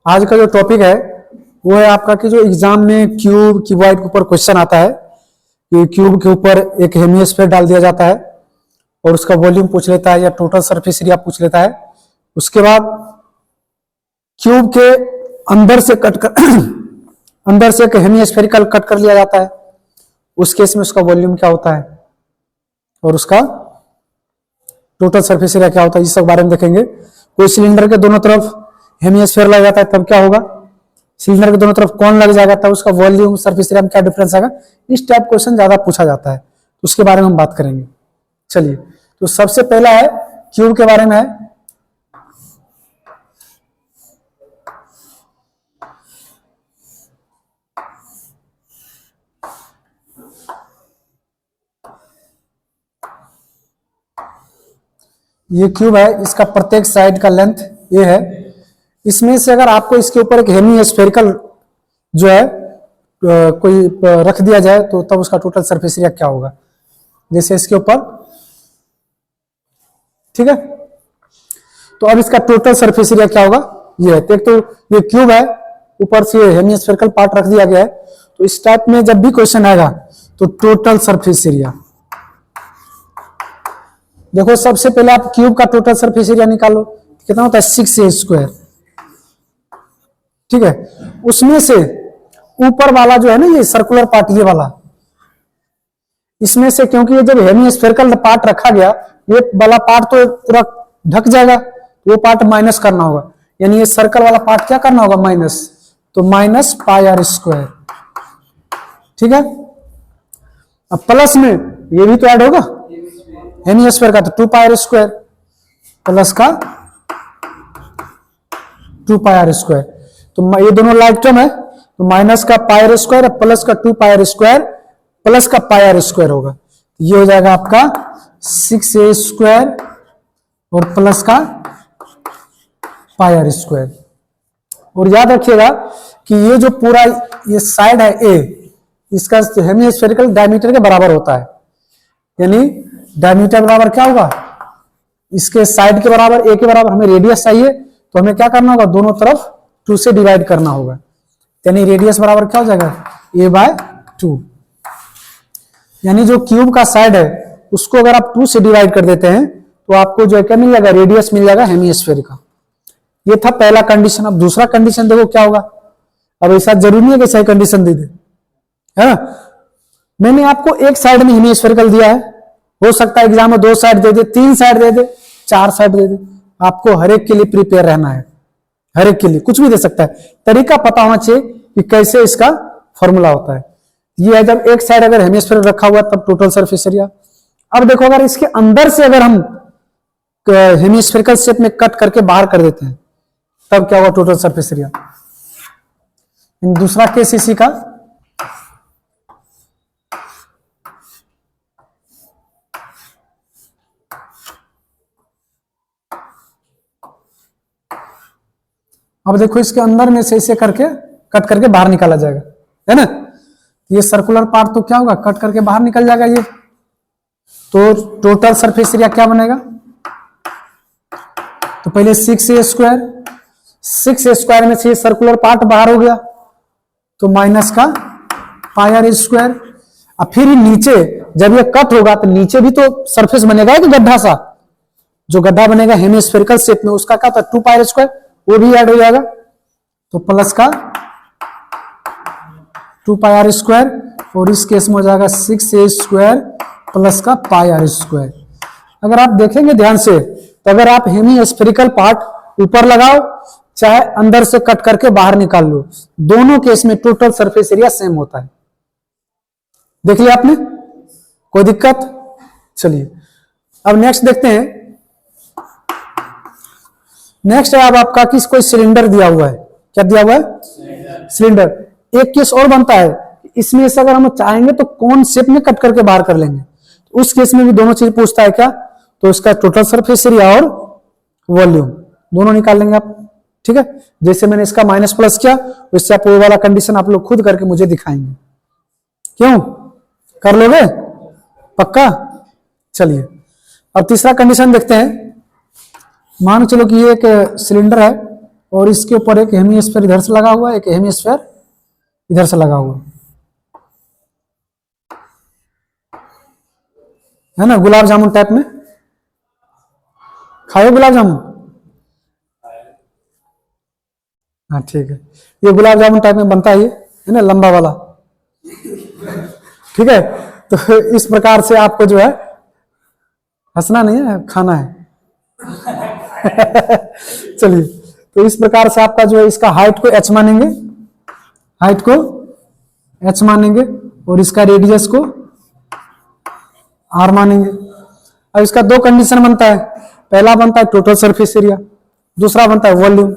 आज का जो टॉपिक है वो है आपका कि जो एग्जाम में क्यूब क्यूबॉइड के ऊपर क्वेश्चन आता है कि क्यूब के ऊपर एक हेमिस्फीयर डाल दिया जाता है और उसका वॉल्यूम पूछ लेता है या टोटल सरफेस एरिया पूछ लेता है। उसके बाद क्यूब के अंदर से कट कर अंदर से एक हेमिस्फेरिकल कट कर लिया जाता है। उस केस में उसका वॉल्यूम क्या होता है और उसका टोटल सरफेस एरिया क्या होता है, इस सब बारे में देखेंगे। कोई सिलेंडर के दोनों तरफ हेमिस्फीयर लग जाता है तब क्या होगा, सिलेंडर के दोनों तरफ कौन लग जाएगा तब उसका वॉल्यूम सरफेस एरिया में क्या डिफरेंस आएगा। इस टाइप क्वेश्चन ज्यादा पूछा जाता है, तो उसके बारे में हम बात करेंगे। चलिए, तो सबसे पहला है क्यूब के बारे में है। ये क्यूब है, इसका प्रत्येक साइड का लेंथ ये है। इसमें से अगर आपको इसके ऊपर एक हेमिस्फेरिकल जो है कोई रख दिया जाए तो तब उसका टोटल सरफेस एरिया क्या होगा। जैसे इसके ऊपर, ठीक है, तो अब इसका टोटल सरफेस एरिया क्या होगा ये है। तो एक तो ये क्यूब है, ऊपर से हेमिस्फेरिकल पार्ट रख दिया गया है। तो इस टाइप में जब भी क्वेश्चन आएगा तो टोटल सरफेस एरिया, देखो सबसे पहले आप क्यूब का टोटल सरफेस एरिया निकालो, कितना होता है 6a स्क्वायर, ठीक है। उसमें से ऊपर वाला जो है ना ये सर्कुलर पार्ट, ये वाला, इसमें से क्योंकि ये जब हेमिस्फेरिकल पार्ट रखा गया, ये वाला पार्ट तो पूरा ढक जाएगा, वो पार्ट माइनस करना होगा, यानी ये सर्कल वाला पार्ट क्या करना होगा माइनस, तो माइनस पाई आर स्क्वायर, ठीक है। अब प्लस में ये भी तो ऐड होगा हेमिस्फीयर का, तो 2 पाई आर स्क्वायर प्लस का 2 पाई आर स्क्वायर, तो ये दोनों लाइक टर्म है, तो माइनस का पाई आर स्क्वायर प्लस का 2 पाई आर स्क्वायर प्लस का पाई आर स्क्वायर होगा। ये हो जाएगा आपका 6a स्क्वायर और प्लस का पाई आर स्क्वायर। और याद रखिएगा कि ये जो पूरा ये साइड है ए, इसका हेमिस्फेरिकल डायमीटर के बराबर होता है, यानी डायमीटर बराबर क्या होगा, इसके साइड के बराबर, ए के बराबर। हमें रेडियस चाहिए तो हमें क्या करना होगा, दोनों तरफ 2 से डिवाइड करना होगा, यानी रेडियस बराबर क्या हो जाएगा a/2। यानी जो क्यूब का साइड है उसको अगर आप 2 से डिवाइड कर देते हैं तो आपको जो है क्या मिल जाएगा, रेडियस मिल जाएगा हेमिस्फीयर का। ये था पहला कंडीशन। अब दूसरा कंडीशन देखो क्या होगा। अब ऐसा जरूरी नहीं है कि सही कंडीशन दे दे, है ना। मैंने आपको एक साइड में हेमिस्फेरिकल दिया है, हो सकता है एग्जाम में 2 साइड दे दे, 3 साइड दे दे, 4 साइड दे दे। आपको हर एक के लिए प्रिपेयर रहना है, हर एक के लिए कुछ भी दे सकता है। तरीका पता होना चाहिए कि कैसे इसका फॉर्मूला होता है। ये है जब एक साइड अगर हेमिस्फीयर रखा हुआ तब टोटल सरफेस एरिया। अब देखो अगर इसके अंदर से अगर हम हेमिस्फेरिकल शेप में कट करके बाहर कर देते हैं तब क्या होगा टोटल सरफेस एरिया। दूसरा केस इसी का, अब देखो इसके अंदर में से इसे करके कट करके बाहर निकाला जाएगा, है ना। ये सर्कुलर पार्ट तो क्या होगा, कट करके बाहर निकल जाएगा ये। तो टोटल सरफेस एरिया क्या बनेगा, तो पहले 6a स्क्वायर, 6a स्क्वायर में से ये सर्कुलर पार्ट बाहर हो गया तो माइनस का पाई आर स्क्वायर। अब फिर नीचे जब ये कट होगा तो नीचे भी तो सरफेस बनेगा कि गड्ढा सा, जो गड्ढा बनेगा हेमिस्फेरिकल शेप में उसका क्या था 2 पाई आर स्क्वायर, वो भी ऐड हो जाएगा, तो प्लस का 2 पाई आर स्क्वायर, और इस केस में हो जाएगा 6a स्क्वायर प्लस का पाई आर स्क्वायर। अगर आप देखेंगे ध्यान से तो अगर आप हेमिस्फेरिकल पार्ट ऊपर लगाओ चाहे अंदर से कट करके बाहर निकाल लो, दोनों केस में टोटल सरफेस एरिया सेम होता है। देख लिया आपने, कोई दिक्कत। चलिए अब नेक्स्ट देखते हैं। नेक्स्ट है अब आपका किस कोई सिलेंडर दिया हुआ है, क्या दिया हुआ है सिलेंडर। एक केस और बनता है, इसमें से अगर हम चाहेंगे तो कौन शेप में कट करके बाहर कर लेंगे, तो उस केस में भी दोनों चीज पूछता है क्या, तो इसका टोटल सरफेस एरिया और वॉल्यूम दोनों निकाल लेंगे आप, ठीक है। जैसे मैंने इसका माइनस प्लस किया उससे आप वो वाला कंडीशन आप लोग खुद करके मुझे दिखाएंगे, क्यों कर लोगे पक्का। चलिए अब तीसरा कंडीशन देखते हैं। मान चलो कि ये एक सिलेंडर है और इसके ऊपर एक हेमिस्फीयर इधर से लगा हुआ है, एक हेमिस्फीयर इधर से लगा हुआ है ना, गुलाब जामुन टाइप में। खाए गुलाब जामुन? हाँ ठीक है, ये गुलाब जामुन टाइप में बनता है ना, लंबा वाला। ठीक है, तो इस प्रकार से आपको जो है, हंसना नहीं है, खाना है। चलिए, तो इस प्रकार से आपका जो है, इसका हाइट को h मानेंगे, हाइट को h मानेंगे, और इसका रेडियस को r मानेंगे। अब इसका दो कंडीशन बनता है, पहला बनता है टोटल सरफेस एरिया, दूसरा बनता है वॉल्यूम।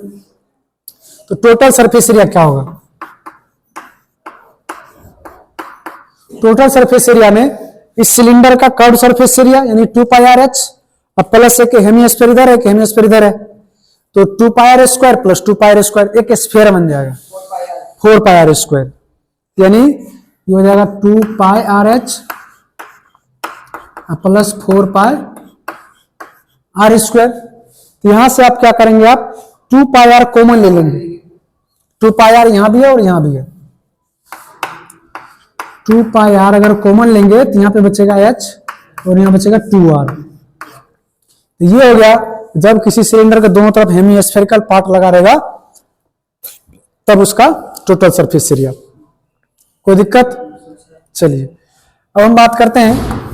तो टोटल सरफेस एरिया क्या होगा? टोटल सरफेस एरिया में इस सिलेंडर का कर्व सरफेस एरिया यानी 2 पाई आर एच, अब प्लस एक हेमिस्फीयर इधर है, एक हेमिस्फीयर इधर है, तो 2 pi R square plus 2 pi R square, एक स्फीयर बन जाएगा 4 पाई आर स्क्वायर, यानी ये हो जाएगा 2 pi R H plus 4 pi R square. तो यहां से आप क्या करेंगे, आप 2 पाई आर कॉमन ले लेंगे, 2 पाई आर यहां भी है और यहां भी है, 2 पाई आर अगर कॉमन लेंगे तो यहां पे बचेगा h और यहां बचेगा 2r। तो ये हो गया, जब किसी सिलेंडर के दोनों तरफ हेमिस्फेरिकल पार्ट लगा रहेगा तब उसका टोटल सरफेस एरिया। कोई दिक्कत? चलिए, अब हम बात करते हैं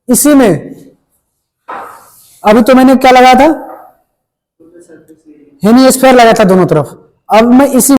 इसी में। अभी तो मैंने क्या लगाया था, हेमिस्फीयर लगाया था दोनों तरफ, अब मैं इसी